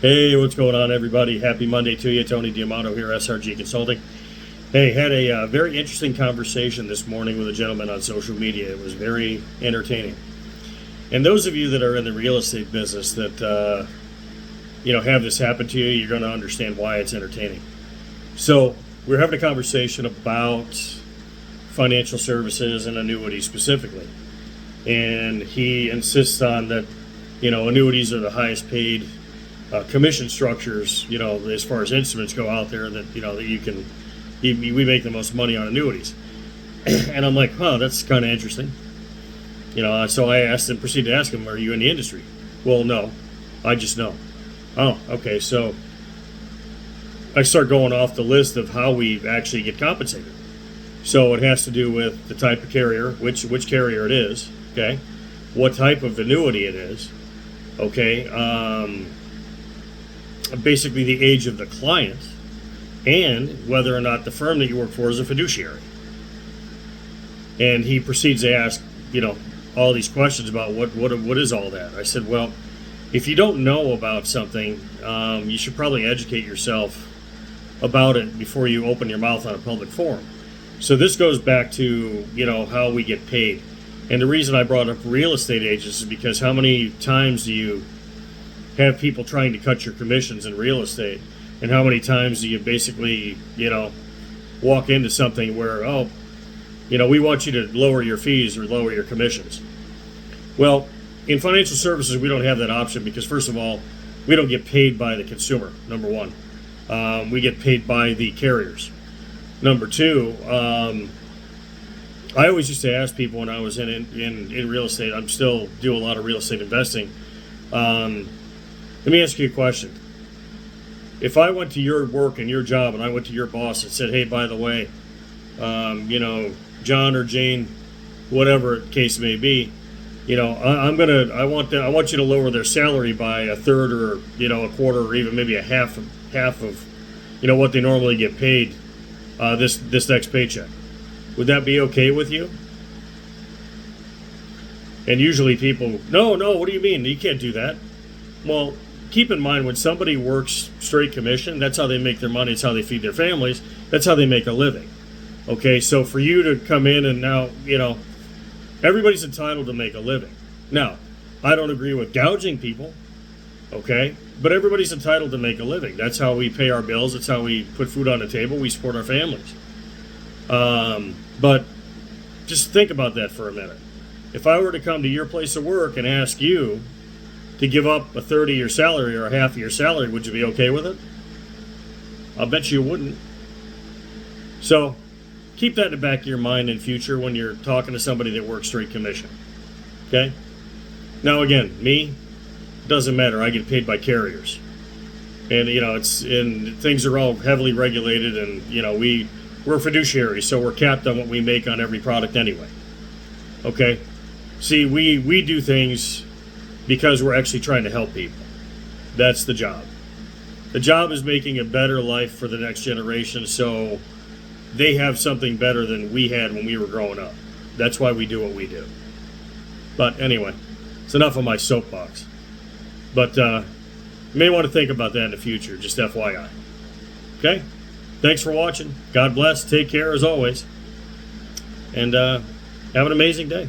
Hey, what's going on, everybody? Happy Monday to you. Tony Diamato here, SRG Consulting. Hey, had a very interesting conversation this morning with a gentleman on social media. It was very entertaining. And those of you that are in the real estate business that have this happen to you, you're going to understand why it's entertaining. So we're having a conversation about financial services and annuities specifically, and he insists on that annuities are the highest paid commission structures, as far as instruments go out there, that we make the most money on annuities. And I'm like, that's kind of interesting. So I proceeded to ask him, are you in the industry? Well, no, I just know. Oh, okay. So I start going off the list of how we actually get compensated. So it has to do with the type of carrier, which carrier it is, okay, what type of annuity it is, okay, basically the age of the client, and whether or not the firm that you work for is a fiduciary. And he proceeds to ask, all these questions about what is all that. I said, well, if you don't know about something, you should probably educate yourself about it before you open your mouth on a public forum. So this goes back to how we get paid. And the reason I brought up real estate agents is because how many times do you have people trying to cut your commissions in real estate, and how many times do you basically walk into something where we want you to lower your fees or lower your commissions. Well, in financial services we don't have that option, because first of all, we don't get paid by the consumer, number one. We get paid by the carriers. Number two, I always used to ask people when I was in real estate, I'm still do a lot of real estate investing. Let me ask you a question. If I went to your work and your job and I went to your boss and said, hey, by the way, John or Jane, whatever the case may be, I want you to lower their salary by a third or a quarter or even maybe a half of what they normally get paid this next paycheck. Would that be okay with you? And usually people, no, what do you mean? You can't do that. Well, keep in mind, when somebody works straight commission, that's how they make their money. It's how they feed their families. That's how they make a living. Okay, so for you to come in and now, everybody's entitled to make a living. Now, I don't agree with gouging people, okay, but everybody's entitled to make a living. That's how we pay our bills. That's how we put food on the table. We support our families. But just think about that for a minute. If I were to come to your place of work and ask you to give up a third of your salary or a half of your salary, would you be okay with it? I'll bet you wouldn't. So keep that in the back of your mind in future when you're talking to somebody that works straight commission. Okay? Now again, me, doesn't matter. I get paid by carriers. And things are all heavily regulated, and we're fiduciaries, so we're capped on what we make on every product anyway. Okay? See, we do things because we're actually trying to help people. That's the job. The job is making a better life for the next generation, so they have something better than we had when we were growing up. That's why we do what we do. But anyway, it's enough of my soapbox. But you may want to think about that in the future, just FYI. Okay? Thanks for watching. God bless. Take care as always. And have an amazing day.